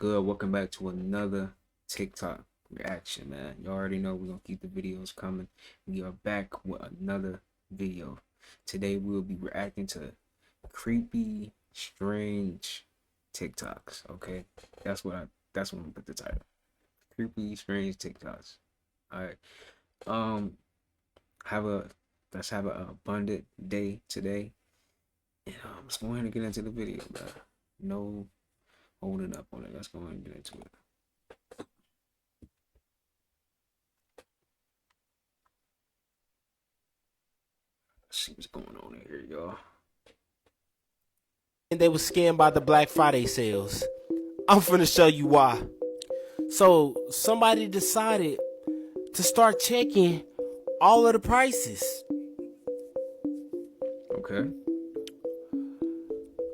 Good. Welcome back to another TikTok reaction, man. You already know we're gonna keep the videos coming. We are back with another video. Today we'll be reacting to creepy, strange TikToks. Okay, that's what I'm gonna put the title. Creepy, strange TikToks. All right. Um, have a let's have an abundant day today. And let's go ahead and get into the video, bro. No holding up on it. Let's go ahead and get into it. Let's see what's going on in here, y'all. And they were scammed by the Black Friday sales. I'm finna show you why. So somebody decided to start checking all of the prices. Okay.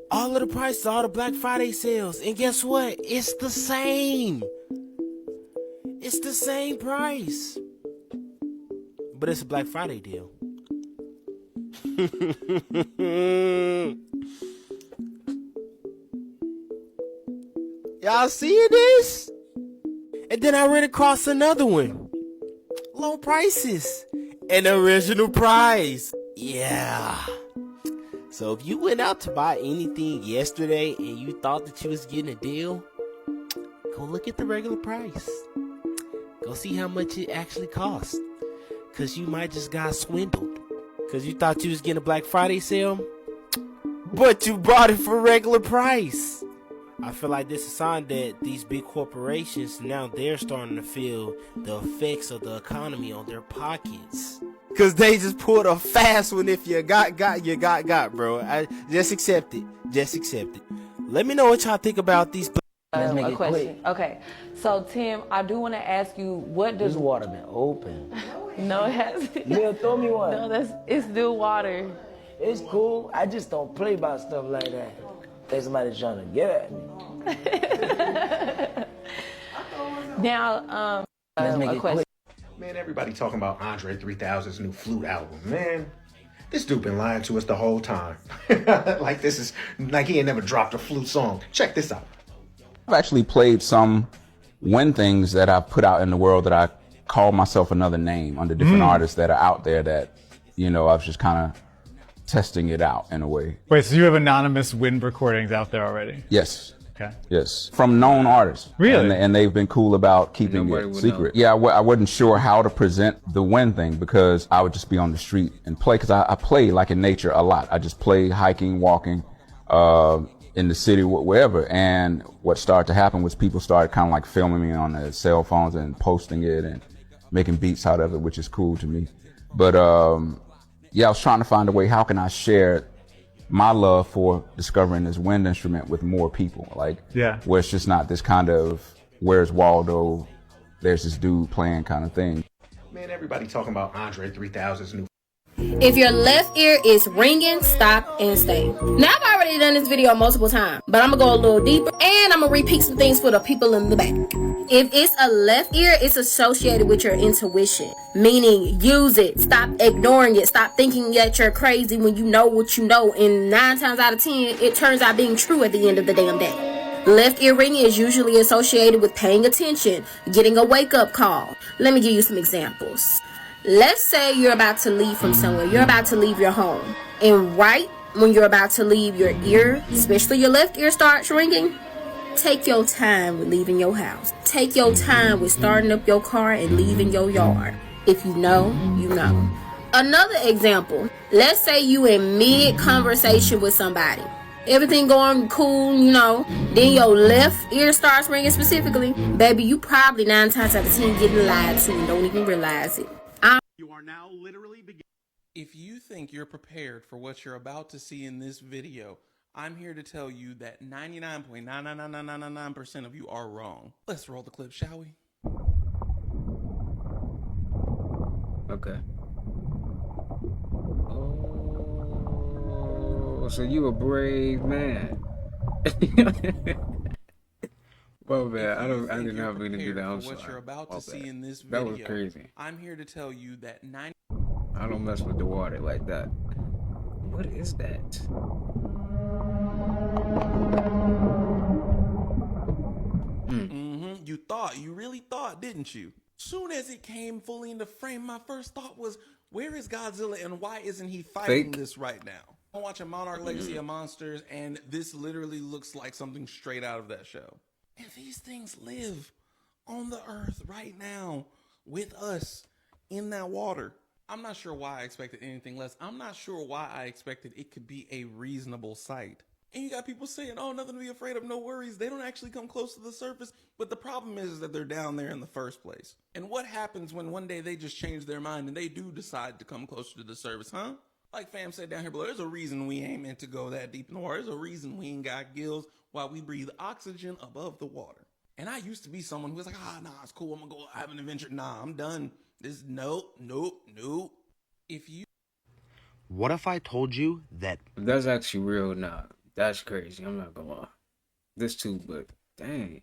All of the prices, all the Black Friday sales. And guess what? It's the same. It's the same price. But it's a Black Friday deal. Y'all see this? And then I ran across another one. Low prices. An original price. Yeah. So if you went out to buy anything yesterday and you thought that you was getting a deal, go look at the regular price. Go see how much it actually costs. Cause you might just got swindled. Cause you thought you was getting a Black Friday sale, but you bought it for regular price. I feel like this is a sign that these big corporations, now they're starting to feel the effects of the economy on their pockets. Cause they just pulled a fast one. If you got, bro. Just accept it. Just accept it. Let me know what y'all think about these. A question. Okay, so Tim, I do want to ask you, what does This water been open? No, it has. Yeah, throw me one. No, it's new water. It's cool. I just don't play about stuff like that. Think somebody's trying to get at me. Now, Let's make a it question. quick. Man, everybody talking about Andre 3000's new flute album. Man, this dude been lying to us the whole time. like he ain't never dropped a flute song. Check this out. I've actually played some wind things that I've put out in the world that I call myself another name under different artists that are out there that, you know, I was just kind of testing it out in a way. Wait, so you have anonymous wind recordings out there already? Yes. Okay. Yes. From known artists. Really? And they've been cool about keeping it secret. Yeah, I wasn't sure how to present the wind thing because I would just be on the street and play because I play like in nature a lot. I just play hiking, walking, in the city, wherever. And what started to happen was people started kind of like filming me on their cell phones and posting it and making beats out of it, which is cool to me. But yeah, I was trying to find a way, how can I share my love for discovering this wind instrument with more people? Like, yeah, where it's just not this kind of, where's Waldo, there's this dude playing kind of thing. Man, everybody talking about Andre 3000's new. If your left ear is ringing, stop and stay. Now, I've already done this video multiple times, but I'm gonna go a little deeper and I'm gonna repeat some things for the people in the back. If it's a left ear, it's associated with your intuition, meaning use it. Stop ignoring it. Stop thinking that you're crazy when you know what you know, and 9 times out of 10, it turns out being true at the end of the damn day. Left ear ringing is usually associated with paying attention, getting a wake-up call. Let me give you some examples. Let's say you're about to leave from somewhere. You're about to leave your home. And right when you're about to leave, your ear, especially your left ear, starts ringing. Take your time with leaving your house. Take your time with starting up your car and leaving your yard. If you know, you know. Another example. Let's say you in mid-conversation with somebody. Everything going cool, you know. Then your left ear starts ringing specifically. Baby, you probably 9 times out of 10 getting lied to and don't even realize it. You are now literally beginning. If you think you're prepared for what you're about to see in this video, I'm here to tell you that 99.99999% of you are wrong. Let's roll the clip, shall we? Okay. Oh, so you a brave man. Well, man, I did not mean to do that. I'm sorry. What you're about to see in this That video, was crazy. I'm here to tell you that I don't mess with the water like that. What is that? You really thought, didn't you? Soon as it came fully into frame, my first thought was, where is Godzilla and why isn't he fighting this right now? I'm watching Monarch Legacy of Monsters, and this literally looks like something straight out of that show. And these things live on the earth right now with us in that water. I'm not sure why I expected anything less. I'm not sure why I expected it could be a reasonable sight. And you got people saying, oh, nothing to be afraid of, no worries. They don't actually come close to the surface. But the problem is that they're down there in the first place. And what happens when one day they just change their mind and they do decide to come closer to the surface, huh? Like fam said down here below, there's a reason we ain't meant to go that deep in the water. There's a reason we ain't got gills while we breathe oxygen above the water. And I used to be someone who was like, nah, it's cool. I'm going to go have an adventure. Nah, I'm done. Nope. What if I told you that... That's actually real. Nah, that's crazy. I'm not gonna lie. This too, but dang.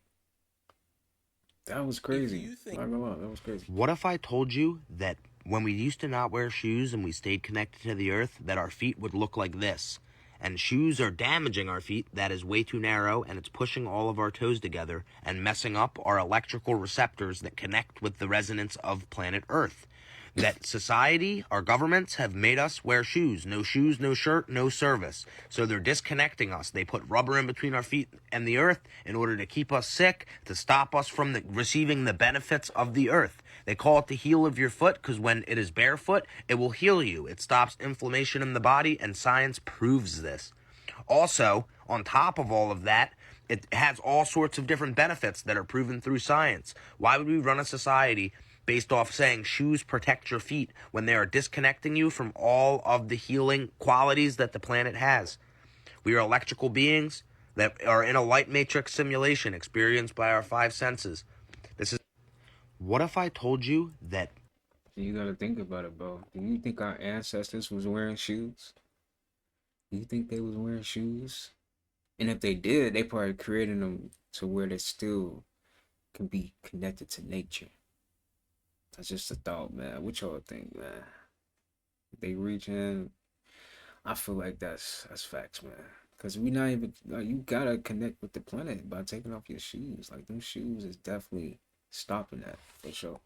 That was crazy. I'm not gonna lie, that was crazy. What if I told you that when we used to not wear shoes and we stayed connected to the earth, that our feet would look like this? And shoes are damaging our feet. That is way too narrow, and it's pushing all of our toes together and messing up our electrical receptors that connect with the resonance of planet Earth. That society, our governments, have made us wear shoes. No shoes, no shirt, no service. So they're disconnecting us. They put rubber in between our feet and the earth in order to keep us sick, to stop us from receiving the benefits of the earth. They call it the heel of your foot because when it is barefoot, it will heal you. It stops inflammation in the body, and science proves this. Also, on top of all of that, it has all sorts of different benefits that are proven through science. Why would we run a society based off saying shoes protect your feet when they are disconnecting you from all of the healing qualities that the planet has? We are electrical beings that are in a light matrix simulation experienced by our five senses. What if I told you that... You gotta think about it, bro. Do you think our ancestors was wearing shoes? Do you think they was wearing shoes? And if they did, they probably created them to where they still can be connected to nature. That's just a thought, man. What y'all think, man? They reach in. I feel like that's facts, man. Cause we not even you gotta connect with the planet by taking off your shoes. Like them shoes is definitely stopping that for sure.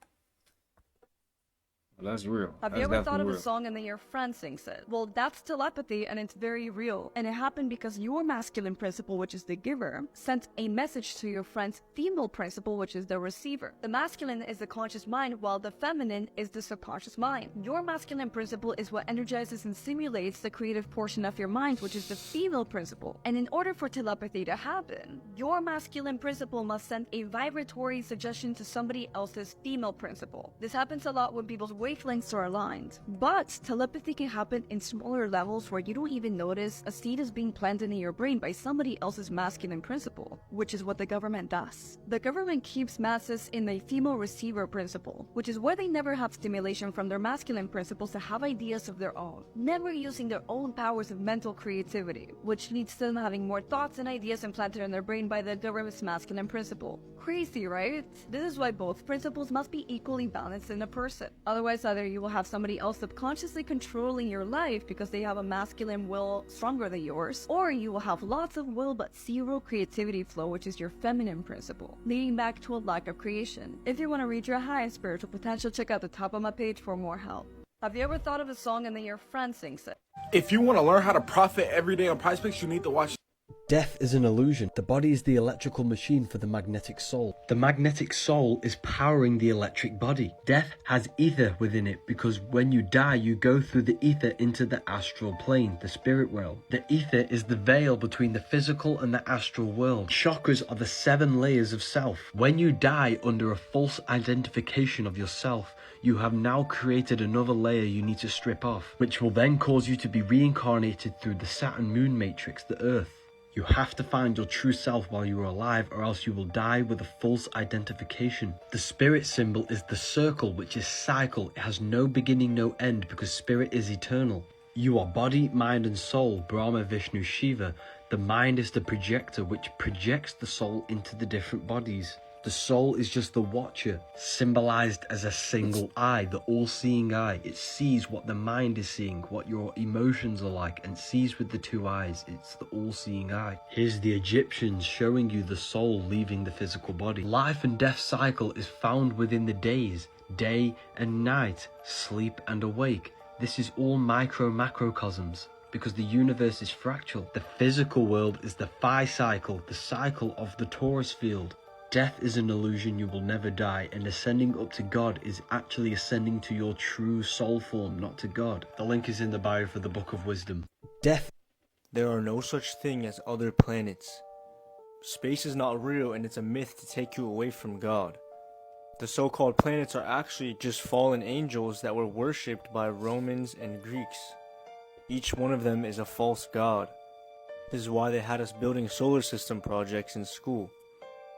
Well, that's real. Have you ever thought of a song and then your friend sings it? Well, that's telepathy, and it's very real. And it happened because your masculine principle, which is the giver, sent a message to your friend's female principle, which is the receiver. The masculine is the conscious mind, while the feminine is the subconscious mind. Your masculine principle is what energizes and stimulates the creative portion of your mind, which is the female principle. And in order for telepathy to happen, your masculine principle must send a vibratory suggestion to somebody else's female principle. This happens a lot when people's wavelengths are aligned. But telepathy can happen in smaller levels where you don't even notice a seed is being planted in your brain by somebody else's masculine principle, which is what the government does. The government keeps masses in the female receiver principle, which is where they never have stimulation from their masculine principles to have ideas of their own, never using their own powers of mental creativity, which leads to them having more thoughts and ideas implanted in their brain by the government's masculine principle. Crazy, right? This is why both principles must be equally balanced in a person. Otherwise, either you will have somebody else subconsciously controlling your life because they have a masculine will stronger than yours, or you will have lots of will but zero creativity flow, which is your feminine principle, leading back to a lack of creation. If you want to reach your highest spiritual potential, check out the top of my page for more help. Have you ever thought of a song and then your friend sings it? If you want to learn how to profit every day on PrizePicks, you need to watch. Death is an illusion. The body is the electrical machine for the magnetic soul. The magnetic soul is powering the electric body. Death has ether within it because when you die, you go through the ether into the astral plane, the spirit world. The ether is the veil between the physical and the astral world. Chakras are the 7 layers of self. When you die under a false identification of yourself, you have now created another layer you need to strip off, which will then cause you to be reincarnated through the Saturn moon matrix, the Earth. You have to find your true self while you are alive, or else you will die with a false identification. The spirit symbol is the circle, which is cycle. It has no beginning, no end, because spirit is eternal. You are body, mind and soul, Brahma, Vishnu, Shiva. The mind is the projector, which projects the soul into the different bodies. The soul is just the watcher, symbolized as a single eye, the all-seeing eye. It sees what the mind is seeing, what your emotions are like, and sees with the two eyes. It's the all-seeing eye. Here's the Egyptians showing you the soul leaving the physical body. Life and death cycle is found within the days, day and night, sleep and awake. This is all macrocosms, because the universe is fractal. The physical world is the phi cycle, the cycle of the torus field. Death is an illusion, you will never die, and ascending up to God is actually ascending to your true soul form, not to God. The link is in the bio for the Book of Wisdom. Death. There are no such thing as other planets. Space is not real, and it's a myth to take you away from God. The so-called planets are actually just fallen angels that were worshipped by Romans and Greeks. Each one of them is a false god. This is why they had us building solar system projects in school.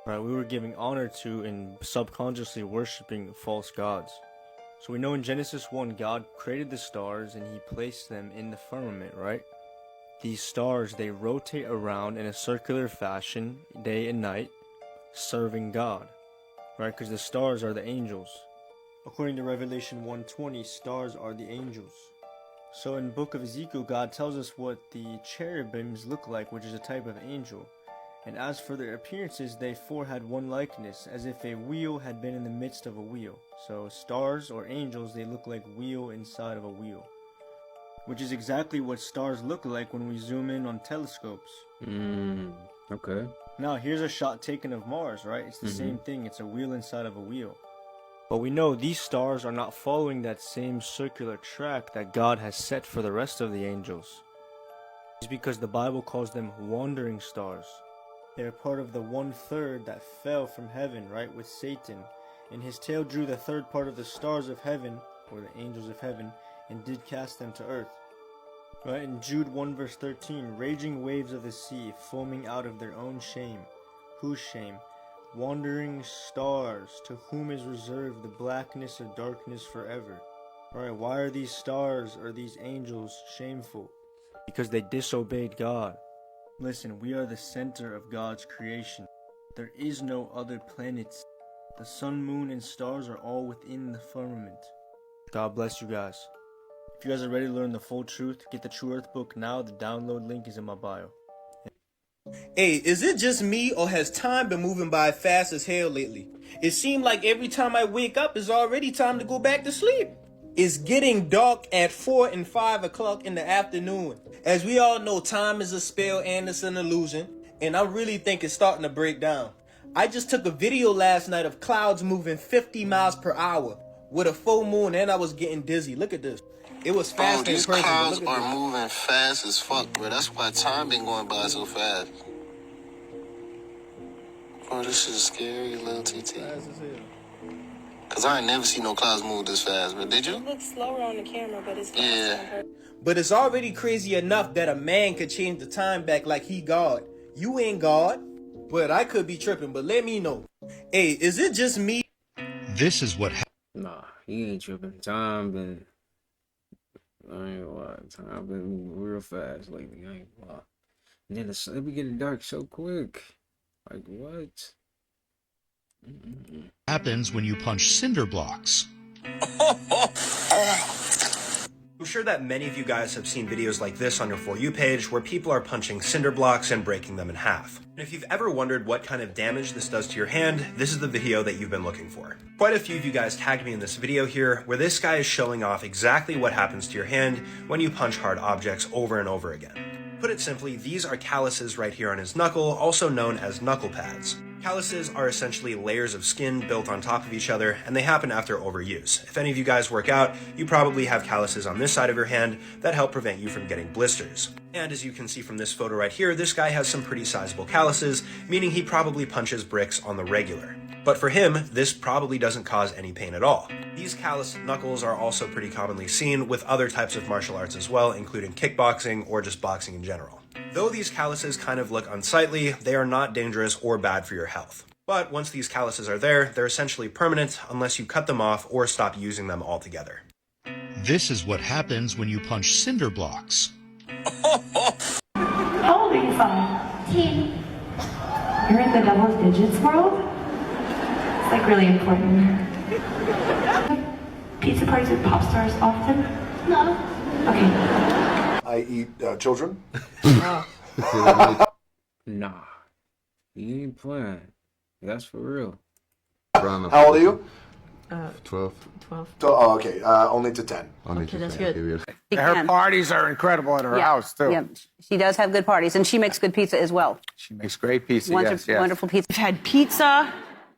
Right, we were giving honor to and subconsciously worshipping false gods. So we know in Genesis 1, God created the stars and he placed them in the firmament, right? These stars, they rotate around in a circular fashion, day and night, serving God, right? Because the stars are the angels. According to Revelation 1:20, stars are the angels. So in the book of Ezekiel, God tells us what the cherubims look like, which is a type of angel. And as for their appearances, they four had one likeness, as if a wheel had been in the midst of a wheel. So stars or angels, they look like wheel inside of a wheel. Which is exactly what stars look like when we zoom in on telescopes. Okay. Now here's a shot taken of Mars, right? It's the same thing, it's a wheel inside of a wheel. But we know these stars are not following that same circular track that God has set for the rest of the angels. It's because the Bible calls them wandering stars. They're part of the 1/3 that fell from heaven, right, with Satan. And his tail drew the third part of the stars of heaven, or the angels of heaven, and did cast them to earth. Right, in Jude 1 verse 13, raging waves of the sea, foaming out of their own shame. Whose shame? Wandering stars, to whom is reserved the blackness of darkness forever. Alright, why are these stars or these angels shameful? Because they disobeyed God. Listen, we are the center of God's creation. There is no other planets. The sun, moon, and stars are all within the firmament. God bless you guys. If you guys are ready to learn the full truth, get the True Earth book now. The download link is in my bio. Hey, is it just me, or has time been moving by fast as hell lately? It seems like every time I wake up, it's already time to go back to sleep. It's getting dark at 4 and 5 o'clock in the afternoon. As we all know, time is a spell and it's an illusion, and I really think it's starting to break down. I just took a video last night of clouds moving 50 miles per hour with a full moon, and I was getting dizzy. Look at this. It was fast in person. These clouds are moving fast as fuck, bro. That's why time been going by so fast. Bro, this shit is scary, little TT. Cause I ain't never seen no clouds move this fast, but did you? It looks slower on the camera, but it's yeah. But it's already crazy enough that a man could change the time back like he God. You ain't God, but I could be tripping, but let me know. Hey, is it just me? This is what Nah, he ain't tripping. Time been, I ain't gonna lie, time been moving real fast lately. I ain't gonna lie. And then the sun be getting dark so quick. Like what? happens when you punch cinder blocks. I'm sure that many of you guys have seen videos like this on your For You page where people are punching cinder blocks and breaking them in half. And if you've ever wondered what kind of damage this does to your hand, this is the video that you've been looking for. Quite a few of you guys tagged me in this video here where this guy is showing off exactly what happens to your hand when you punch hard objects over and over again. Put it simply, these are calluses right here on his knuckle, also known as knuckle pads. Calluses are essentially layers of skin built on top of each other, and they happen after overuse. If any of you guys work out, you probably have calluses on this side of your hand that help prevent you from getting blisters. And as you can see from this photo right here, this guy has some pretty sizable calluses, meaning he probably punches bricks on the regular. But for him, this probably doesn't cause any pain at all. These calloused knuckles are also pretty commonly seen with other types of martial arts as well, including kickboxing or just boxing in general. Though these calluses kind of look unsightly, they are not dangerous or bad for your health. But once these calluses are there, they're essentially permanent unless you cut them off or stop using them altogether. This is what happens when you punch cinder blocks. How old are you, son? 10. You're in the double digits world? It's like really important. Pizza parties with pop stars often? No. Okay. I eat children. Nah, he ain't playing. That's for real. How old are you? 12. 12. Oh, okay. Only to 10. Only Okay, that's good. Her parties are incredible at her house, too. Yeah, she does have good parties, and she makes good pizza as well. She makes great pizza, Wonderful pizza. We've had pizza.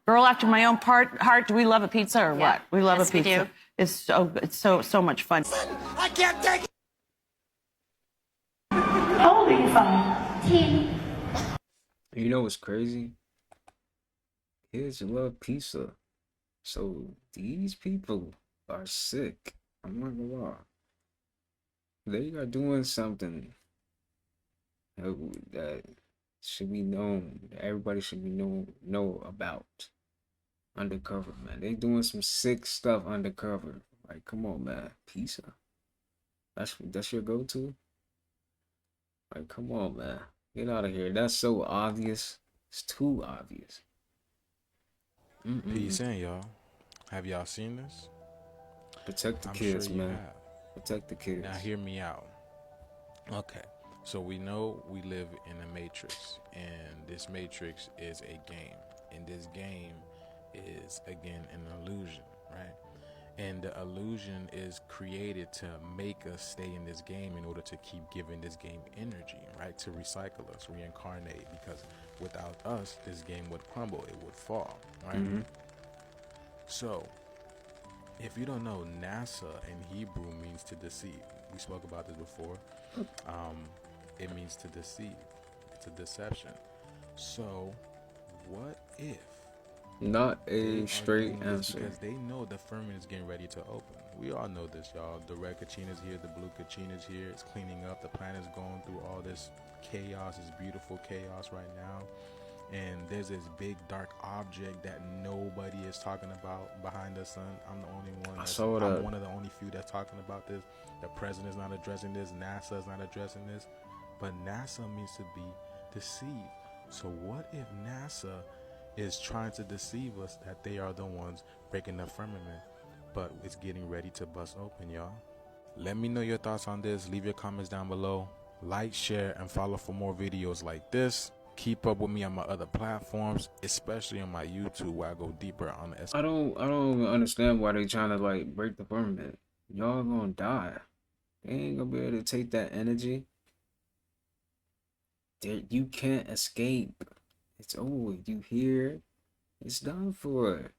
Girl after my own heart. Do we love a pizza or what? We love a pizza. We do. It's so much fun. I can't take it. How old are you, Father? 10. You know what's crazy? Kids love pizza. So these people are sick. I'm not gonna lie. They are doing something that should be known. That everybody should be know about. Undercover, man. They doing some sick stuff undercover. Like, come on, man. Pizza. That's your go-to? Like, come on, man. Get out of here. That's so obvious. It's too obvious. Peace in, y'all. Have y'all seen this? Protect the I'm kids, sure you man. have. Protect the kids. Now, hear me out. Okay. So we know we live in a matrix, and this matrix is a game. And this game is, again, an illusion, right? And the illusion is created to make us stay in this game in order to keep giving this game energy, right? To recycle us, reincarnate, because without us, this game would crumble, it would fall, right? Mm-hmm. So, if you don't know, NASA in Hebrew means to deceive. We spoke about this before. It means to deceive. It's a deception. So, what if? Not a straight answer. Because they know the firmament is getting ready to open. We all know this, y'all. The red Kachina's here, the blue Kachina's here. It's cleaning up. The planet's going through all this chaos, this beautiful chaos right now. And there's this big dark object that nobody is talking about behind the sun. I'm the only one. I'm one of the only few that's talking about this. The president's not addressing this. NASA's not addressing this. But NASA means to be deceived. So what if NASA is trying to deceive us that they are the ones breaking the firmament, but it's getting ready to bust open, y'all? Let me know your thoughts on this. Leave your comments down below. Like, share, and follow for more videos like this. Keep up with me on my other platforms, especially on my YouTube, where I go deeper on the I don't even understand why they trying to like break the firmament. Y'all gonna die. They ain't gonna be able to take that energy. You can't escape. It's over. You hear? It's done for.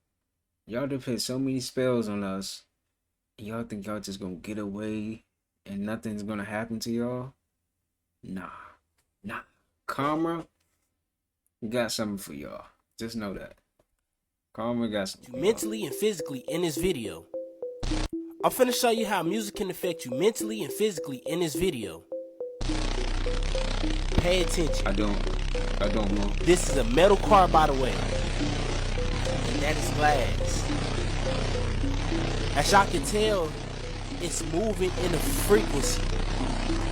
Y'all done put so many spells on us. And y'all think y'all just gonna get away and nothing's gonna happen to y'all? Nah. Karma got something for y'all. Just know that. Karma got something. Mentally and physically in this video. I'm finna show you how music can affect you mentally and physically in this video. Pay attention. I don't know. This is a metal car, by the way. And that is glass. As y'all can tell, it's moving in a frequency.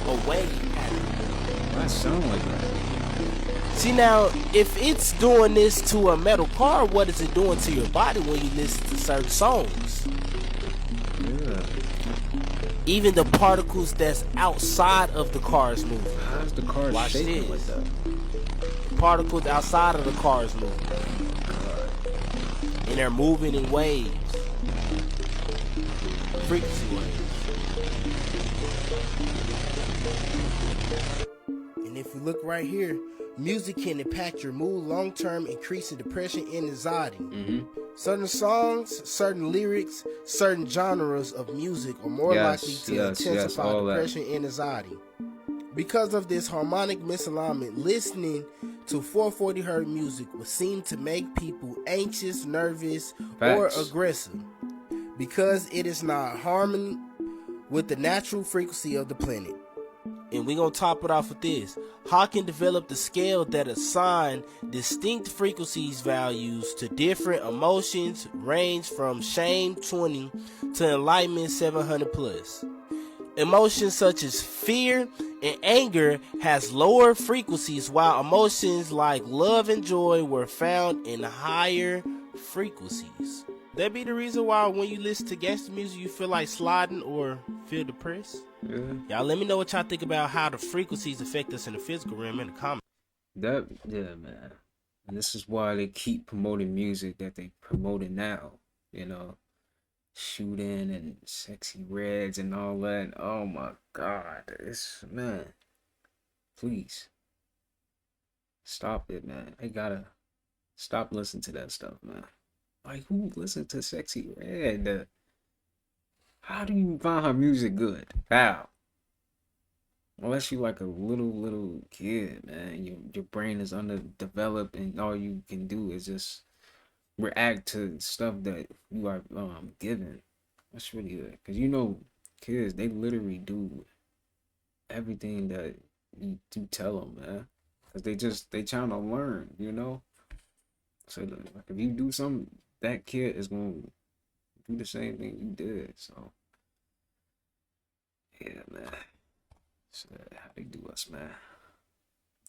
A wave pattern. That sound like that. See now, if it's doing this to a metal car, what is it doing to your body when you listen to certain songs? Yeah. Even the particles that's outside of the car's moving. How's the car shaking like that? Particles outside of the car's moving. And they're moving in waves. Frequency waves. And if you look right here, music can impact your mood long-term, increasing depression and anxiety. Certain songs, certain lyrics, certain genres of music are more likely to intensify depression and anxiety. Because of this harmonic misalignment, listening to 440 Hz music would seem to make people anxious, nervous, or aggressive, because it is not harmony with the natural frequency of the planet. And we're going to top it off with this. Hawking developed the scale that assign distinct frequencies values to different emotions, range from shame 20 to enlightenment 700 plus. Emotions such as fear and anger has lower frequencies, while emotions like love and joy were found in higher frequencies. That be the reason why when you listen to gangster music, you feel like sliding or feel depressed? Yeah. Y'all let me know what y'all think about how the frequencies affect us in the physical realm in the comments. Yeah, man. And this is why they keep promoting music that they promoting now. You know, shooting and sexy reds and all that. Oh my God, man. Please stop it, man. They gotta stop listening to that stuff, man. Like, who listens to Sexy Red? How do you find her music good? How? Unless you like a little kid, man. Your brain is underdeveloped and all you can do is just react to stuff that you are given. That's really good. Because you know, kids, they literally do everything that you do tell them, man. Because they trying to learn, you know? So like, if you do something, that kid is going to do the same thing you did. So, yeah, man. So how they do us, man.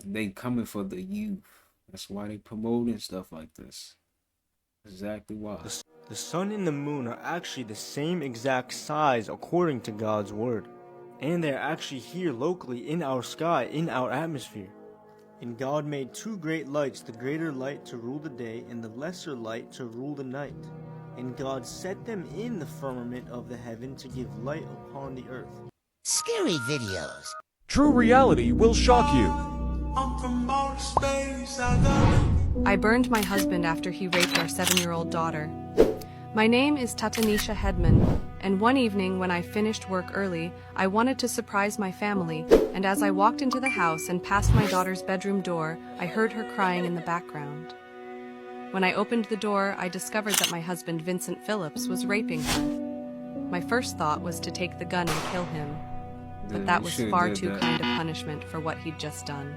They coming for the youth. That's why they promoting stuff like this. Exactly why. The sun and the moon are actually the same exact size according to God's word. And they're actually here locally in our sky, in our atmosphere. And God made two great lights, the greater light to rule the day and the lesser light to rule the night. And God set them in the firmament of the heaven to give light upon the earth. Scary videos. True reality will shock you. I burned my husband after he raped our 7-year-old daughter. My name is Tatanisha Hedman, and one evening when I finished work early, I wanted to surprise my family, and as I walked into the house and past my daughter's bedroom door, I heard her crying in the background. When I opened the door, I discovered that my husband, Vincent Phillips, was raping her. My first thought was to take the gun and kill him, but that was far too kind of punishment for what he'd just done.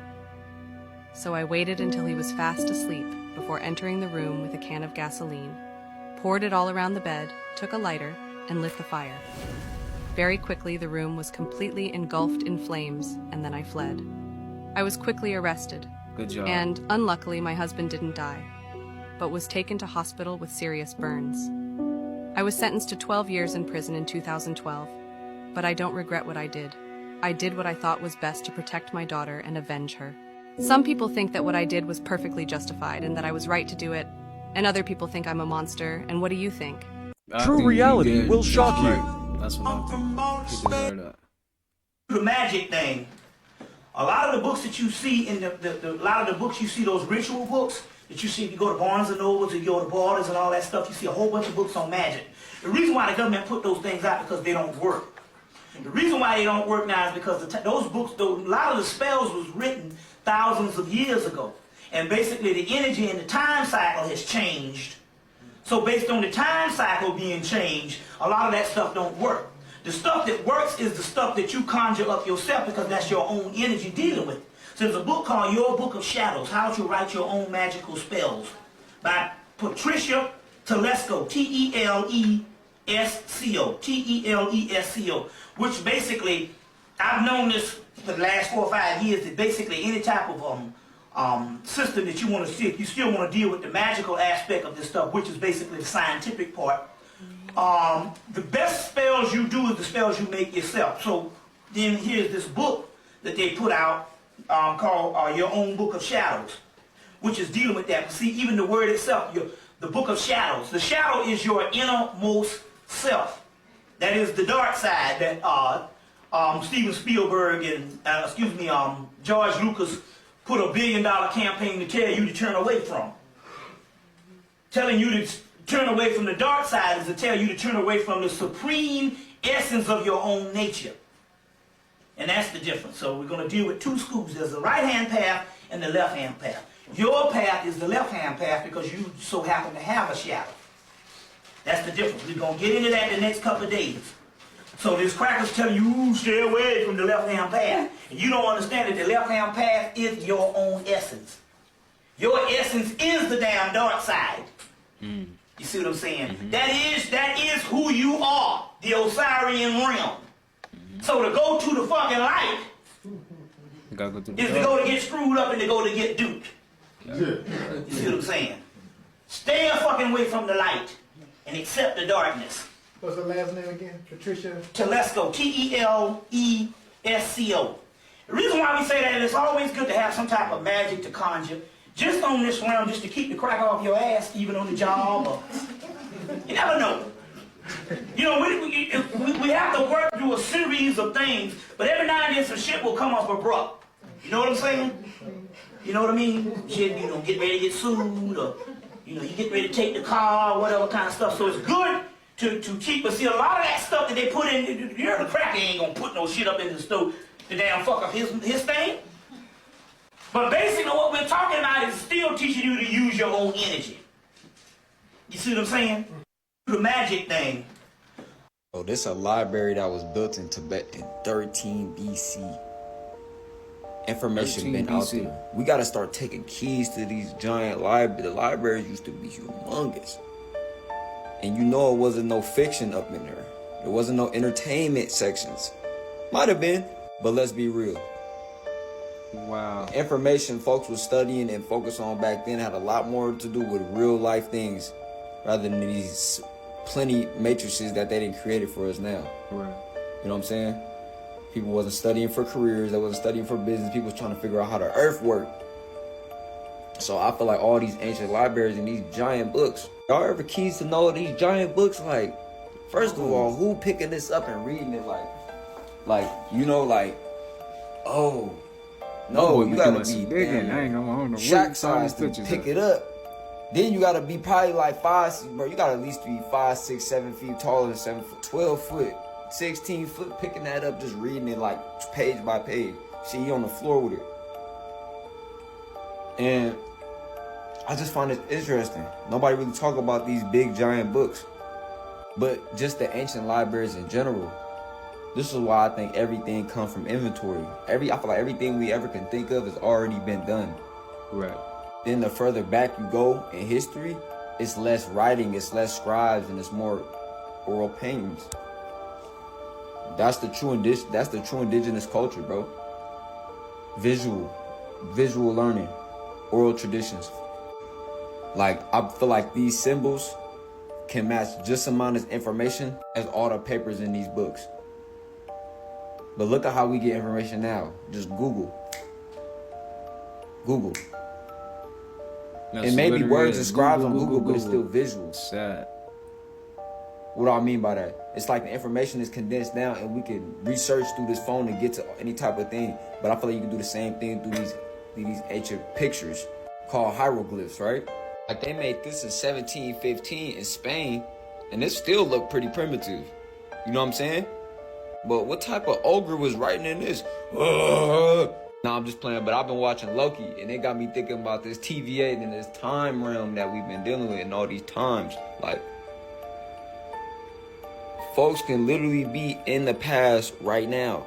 So I waited until he was fast asleep before entering the room with a can of gasoline, poured it all around the bed, took a lighter, and lit the fire. Very quickly, the room was completely engulfed in flames, and then I fled. I was quickly arrested. Good job. And unluckily, my husband didn't die, but was taken to hospital with serious burns. I was sentenced to 12 years in prison in 2012, but I don't regret what I did. I did what I thought was best to protect my daughter and avenge her. Some people think that what I did was perfectly justified and that I was right to do it, and other people think I'm a monster, and what do you think? True reality will shock you. That's what I'm thinking. The magic thing. A lot of the books that you see in a lot of the books you see, those ritual books that you see if you go to Barnes and Nobles or you go to Borders and all that stuff, you see a whole bunch of books on magic. The reason why the government put those things out because they don't work. The reason why they don't work now is because those books, a lot of the spells was written thousands of years ago. And basically the energy and the time cycle has changed. So based on the time cycle being changed, a lot of that stuff don't work. The stuff that works is the stuff that you conjure up yourself because that's your own energy dealing with it. So there's a book called Your Book of Shadows, How to Write Your Own Magical Spells by Patricia Telesco, T-E-L-E-S-C-O, T-E-L-E-S-C-O, which basically, I've known this for the last 4 or 5 years, that basically any type of system that you want to see, if you still want to deal with the magical aspect of this stuff, which is basically the scientific part, the best spells you do is the spells you make yourself. So then here's this book that they put out called Your Own Book of Shadows, which is dealing with that. See, even the word itself, the Book of Shadows. The shadow is your innermost self. That is the dark side that Steven Spielberg and, George Lucas put a $1 billion campaign to tell you to turn away from. Telling you to turn away from the dark side is to tell you to turn away from the supreme essence of your own nature. And that's the difference. So we're going to deal with two schools. There's the right-hand path and the left-hand path. Your path is the left-hand path because you so happen to have a shadow. That's the difference. We're going to get into that the next couple of days. So this cracker's telling you, stay away from the left-hand path. And you don't understand that the left-hand path is your own essence. Your essence is the damn dark side. You see what I'm saying? That is who you are, the Osirian realm. So to go to the fucking light is to go to get screwed up and to go to get duped. You see what I'm saying? Stay fucking away from the light and accept the darkness. What's the last name again? Patricia? Telesco. Telesco. The reason why we say that is it's always good to have some type of magic to conjure. Just on this realm, just to keep the crack off your ass, even on the job. Or, you never know. You know, we have to work through a series of things, but every now and then some shit will come up abrupt. You know what I'm saying? You know what I mean? Shit, you know, get ready to get sued, or, you know, you get ready to take the car, or whatever kind of stuff. So it's good to keep, but see, a lot of that stuff that they put in, you know, the cracker ain't gonna put no shit up in the stove to damn fuck up his thing. But basically what we're talking about is still teaching you to use your own energy. You see what I'm saying? The magic thing. Oh, this is a library that was built in Tibet in 13 BC. Information been out there. We gotta start taking keys to these giant libraries. The libraries used to be humongous. And you know it wasn't no fiction up in there. There wasn't no entertainment sections. Might have been, but let's be real. Wow. The information folks were studying and focused on back then had a lot more to do with real life things rather than these plenty matrices that they didn't create it for us now. Right. You know what I'm saying? People wasn't studying for careers, they wasn't studying for business, people was trying to figure out how the earth worked. So I feel like all these ancient libraries and these giant books, y'all ever keys to know these giant books? Like, first of all, who picking this up and reading it like, you know, like, oh, no, you gotta be shack size to pick it up. Then you gotta be probably like 5, bro, you gotta at least be 5, 6, 7 feet taller than 7 foot, 12 foot, 16 foot, picking that up, just reading it like page by page. See, you on the floor with it. And I just find it interesting. Nobody really talk about these big giant books, but just the ancient libraries in general. This is why I think everything comes from inventory. I feel like everything we ever can think of has already been done. Right. Then the further back you go in history, it's less writing, it's less scribes, and it's more oral paintings. That's the true indigenous culture, bro. Visual learning, oral traditions. Like, I feel like these symbols can match just as amount of information as all the papers in these books. But look at how we get information now. Just Google. That's and maybe words is. and scribes Google, on Google, but it's Google. still visual. Sad. What do I mean by that? It's like the information is condensed down and we can research through this phone and get to any type of thing. But I feel like you can do the same thing through these ancient pictures called hieroglyphs, right? Like they made this in 1715 in Spain and it still looked pretty primitive. You know what I'm saying? But what type of ogre was writing in this? Nah, I'm just playing, but I've been watching Loki and it got me thinking about this TVA and this time realm that we've been dealing with in all these times. Like, folks can literally be in the past right now,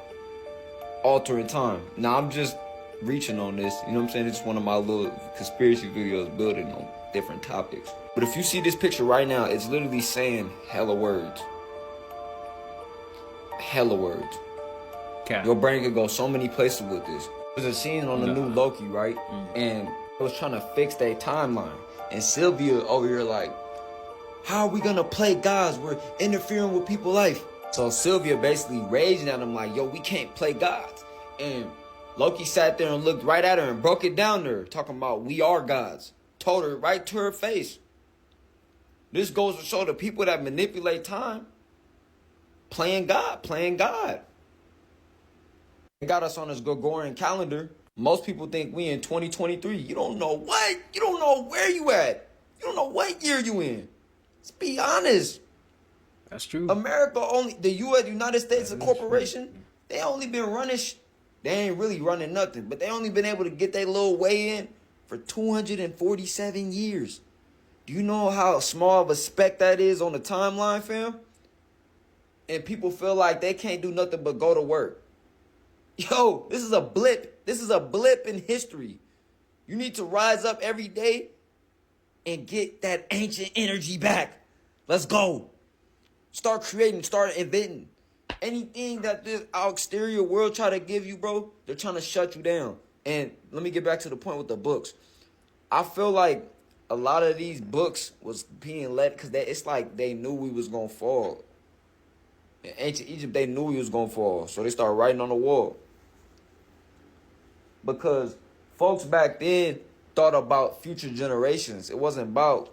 altering time. Now, I'm just reaching on this, you know what I'm saying? It's one of my little conspiracy videos building on different topics. But if you see this picture right now, it's literally saying hella words. Hella words. Okay. Your brain could go so many places with this. There's a scene on the new Loki, right? And it was trying to fix their timeline. And Sylvia over here like, how are we gonna play gods? We're interfering with people's life. So Sylvia basically raging at him like, yo, we can't play gods. And Loki sat there and looked right at her and broke it down to her, talking about we are gods. Told her right to her face. This goes to show the people that manipulate time, playing God. They got us on this Gregorian calendar. Most people think we in 2023. You don't know what? You don't know where you at. You don't know what year you in. Let's be honest. That's true. America only, the U.S., United States, a corporation, they only been running, they ain't really running nothing, but they only been able to get their little way in for 247 years. Do you know how small of a speck that is on the timeline, fam? And people feel like they can't do nothing but go to work. Yo, this is a blip. This is a blip in history. You need to rise up every day and get that ancient energy back. Let's go. Start creating, start inventing. Anything that this exterior world try to give you, bro, they're trying to shut you down. And let me get back to the point with the books. I feel like a lot of these books was being let because it's like they knew we was gonna fall. In ancient Egypt, they knew we was gonna fall, so they started writing on the wall. Because folks back then thought about future generations. It wasn't about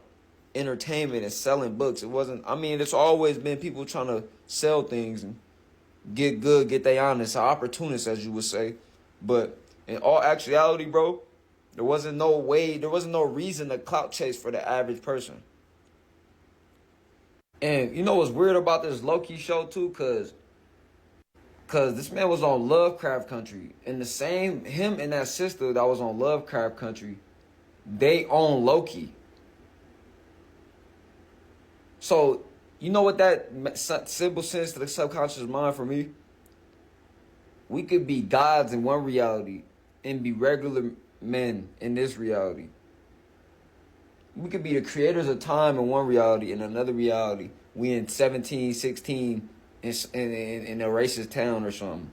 entertainment and selling books. It wasn't. I mean, it's always been people trying to sell things and get good, get they honest, opportunists, as you would say. But in all actuality, bro, there wasn't no reason to clout chase for the average person. And you know what's weird about this Loki show too? Cause this man was on Lovecraft Country. And him and that sister that was on Lovecraft Country, they own Loki. So, you know what that symbol sends to the subconscious mind for me? We could be gods in one reality and be regular men in this reality. We could be the creators of time in one reality. In another reality, we in 1716 in a racist town or something.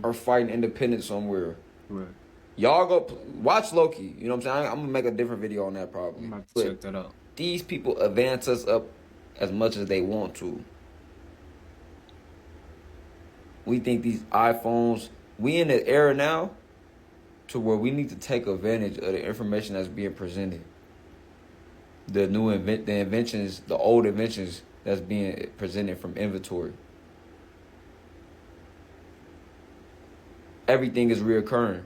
Or fighting independence somewhere. Right. Y'all go watch Loki. You know what I'm saying? I'm going to make a different video on that probably. I'm going to have to check that out. These people advance us up as much as they want to. We think these iPhones, we in the era now to where we need to take advantage of the information that's being presented. The inventions, the old inventions that's being presented from inventory. Everything is reoccurring.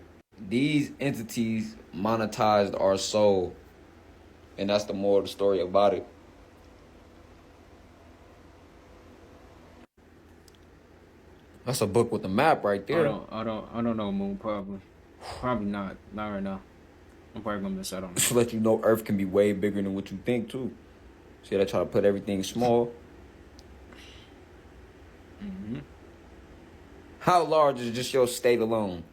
These entities monetized our soul. And that's the moral of the story about it. That's a book with a map right there. I don't know, Moon. Probably not. Not right now. I'm probably gonna miss out on it. Just to let you know, Earth can be way bigger than what you think too. See, they try to put everything small. How large is just your state alone?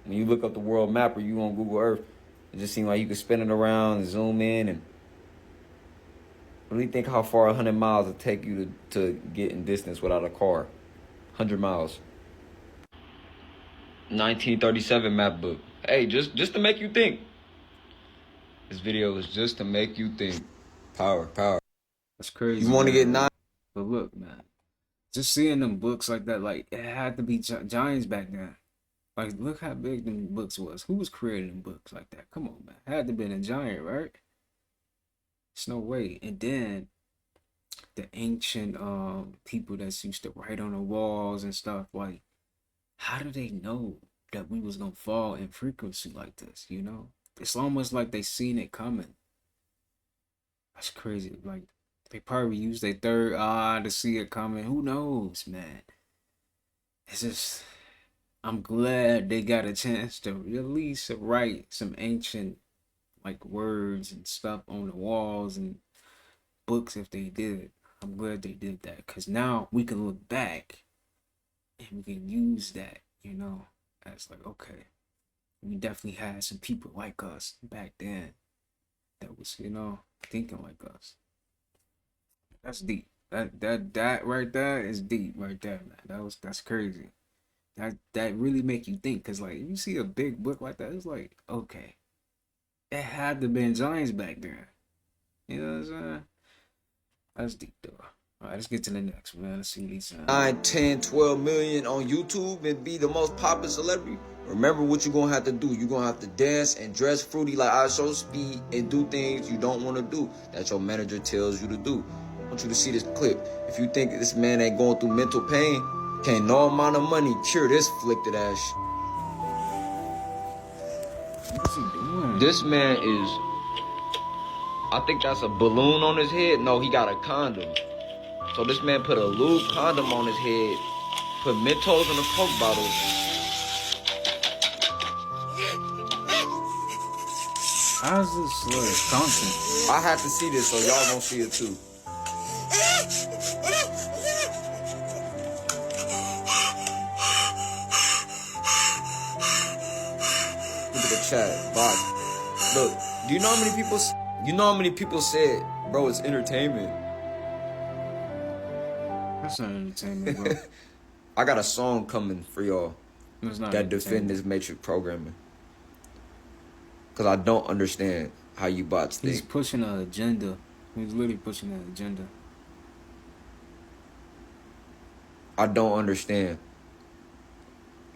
When you look up the world map or you on Google Earth, it just seems like you can spin it around and zoom in and really think how far 100 miles would take you to get in distance without a car. 100 miles. 1937 map book. Hey, just to make you think. This video is just to make you think. Power. That's crazy. You want to get 9? But look, man. Just seeing them books like that, like, it had to be giants back then. Like, look how big them books was. Who was creating them books like that? Come on, man. Had to been a giant, right? There's no way. And then the ancient people that used to write on the walls and stuff, like, how do they know that we was gonna fall in frequency like this, you know? It's almost like they seen it coming. That's crazy. Like, they probably used their third eye to see it coming. Who knows, man? It's just, I'm glad they got a chance to at least write some ancient, like, words and stuff on the walls and books if they did. I'm glad they did that, because now we can look back and we can use that, you know, as like, okay, we definitely had some people like us back then that was, you know, thinking like us. That's deep. That right there is deep right there, man. That's crazy. That really make you think, because like, if you see a big book like that, it's like, okay, it had to been giants back then. You know what I'm saying? That's deep though. Alright, let's get to the next one, man. Let's see what he's saying. 9, 10, 12 million on YouTube and be the most popular celebrity. Remember what you're gonna have to do. You're gonna have to dance and dress fruity like I show speed and do things you don't want to do that your manager tells you to do. I want you to see this clip. If you think this man ain't going through mental pain, can't no amount of money cure this afflicted ass. What's he doing? This man is, I think that's a balloon on his head. No, he got a condom. So this man put a lube condom on his head, put Mentos in a Coke bottle. How's this content? I have to see this, so y'all gonna see it too. Look at the chat. Watch. Look, do you know how many people said, bro, it's entertainment? That's not entertainment, bro. I got a song coming for y'all that defend this matrix programming. Because I don't understand how you bots think. He's pushing an agenda. He's literally pushing an agenda. I don't understand.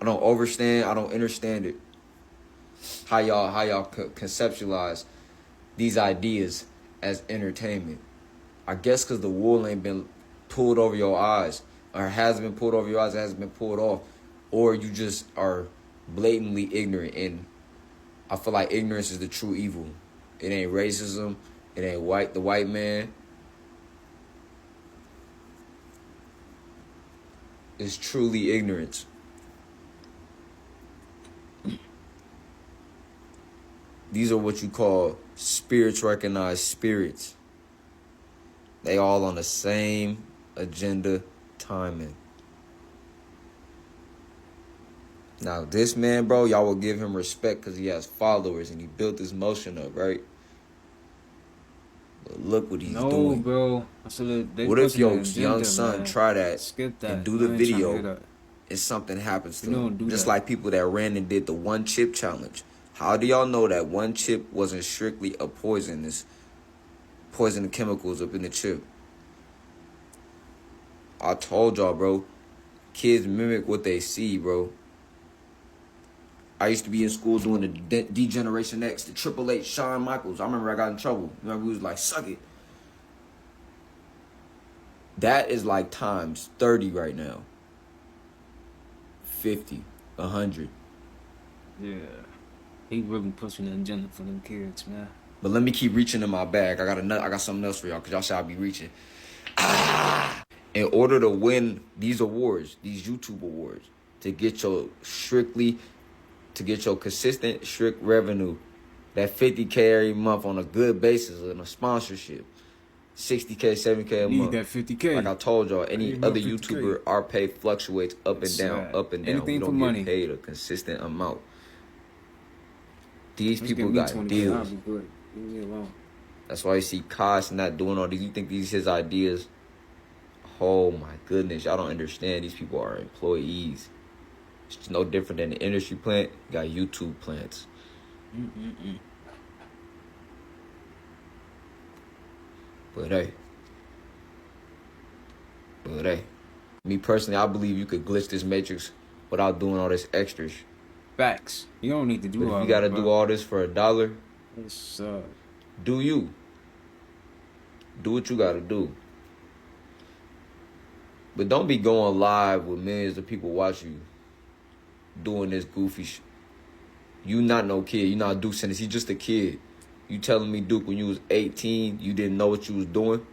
I don't overstand. I don't understand it. How y'all conceptualize these ideas as entertainment. I guess because the wool ain't been pulled over your eyes, or has been pulled over your eyes, it hasn't been pulled off, or you just are blatantly ignorant. And I feel like ignorance is the true evil. It ain't racism. It ain't the white man. It's truly ignorance. These are what you call spirits recognized spirits. They all on the same agenda timing. Now this man, bro, y'all will give him respect because he has followers and he built this motion up, right? But look what he's doing. Bro. What if your young son try that, Skip that and do the I ain't tryna hear video that. and something happens to We don't him? do Just that. like people that ran and did the one chip challenge. How do y'all know that one chip wasn't strictly a poison chemicals up in the chip? I told y'all, bro. Kids mimic what they see, bro. I used to be in school doing the D-Generation X, the Triple H, Shawn Michaels. I remember I got in trouble. Remember, we was like, suck it. That is like times 30 right now. 50, 100. Yeah. He really pushing the agenda for them kids, man. But let me keep reaching in my bag. I got something else for y'all, because y'all shall be reaching. In order to win these awards, these YouTube awards, to get your consistent, strict revenue, that 50K every month on a good basis and a sponsorship, 60K, 70K a month. Need that 50K. Like I told y'all, any other YouTuber, our pay fluctuates up and down, up and down. Anything We for don't money. get paid a consistent amount. These Just people give me got 20K, deals. I'll be good. Leave me alone. That's why you see Kosh not doing all these. You think these his ideas? Oh my goodness, y'all don't understand. These people are employees. It's no different than the industry plant. You got YouTube plants. But hey, me personally, I believe you could glitch this matrix without doing all this extras. Facts. You don't need to do But all if you gotta that, do bro. all this for $1, It's, do you? Do what you gotta do. But don't be going live with millions of people watching you doing this goofy shit. You not no kid. You not Duke Sentence. He just a kid. You telling me, Duke, when you was 18, you didn't know what you was doing?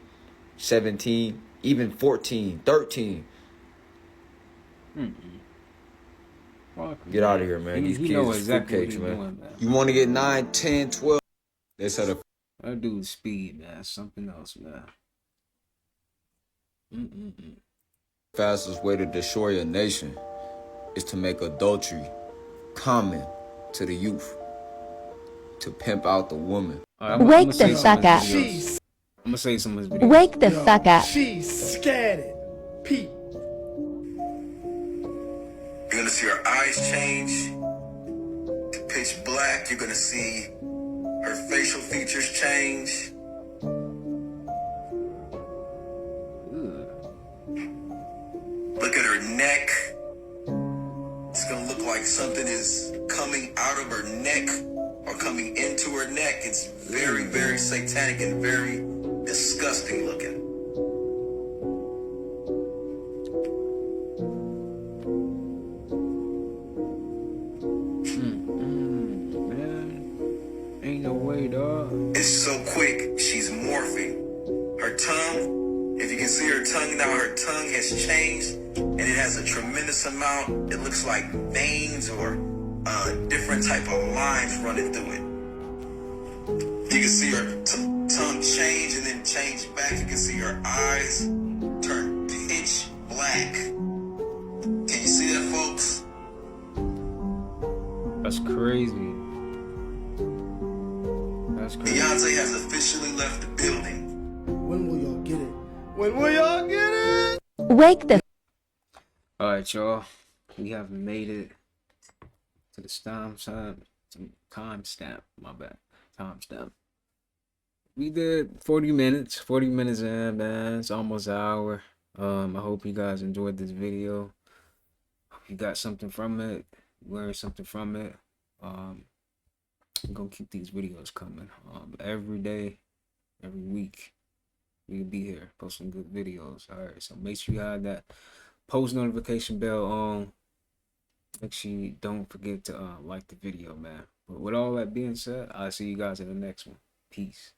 17, even 14, 13. Get out of here, man. These kids is fruitcakes, man. Doing, man. You want to get 9, 10, 12. They said a that dude's speed, man. Something else, man. fastest way to destroy a nation is to make adultery common to the youth, to pimp out the woman. Wake the fuck up. I'm gonna say some of his videos. Wake the fuck up. She's scattered. Pete. You're gonna see her eyes change to pitch black. You're gonna see her facial features change. Look at her neck. It's gonna look like something is coming out of her neck or coming into her neck. It's very, very satanic and very disgusting looking. Man, ain't no way, dog. It's so quick, she's morphing. Her tongue, if you can see her tongue now, her tongue has changed and it has a tremendous amount. It looks like veins or different type of lines running through it. You can see her tongue change and then change back. You can see her eyes turn pitch black. Can you see that, folks? That's crazy. That's crazy. Beyonce has officially left the building. When will y'all get it? When will y'all get it? Wake the Alright, y'all. We have made it to the time timestamp. My bad. Timestamp. We did 40 minutes. 40 minutes in, man. It's almost an hour. I hope you guys enjoyed this video. Hope you got something from it. Learned something from it. I'm gonna keep these videos coming. Every day, every week. We'll be here posting good videos. Alright, so make sure you have that post notification bell on. Make sure you don't forget to like the video, man. But with all that being said, I'll see you guys in the next one. Peace.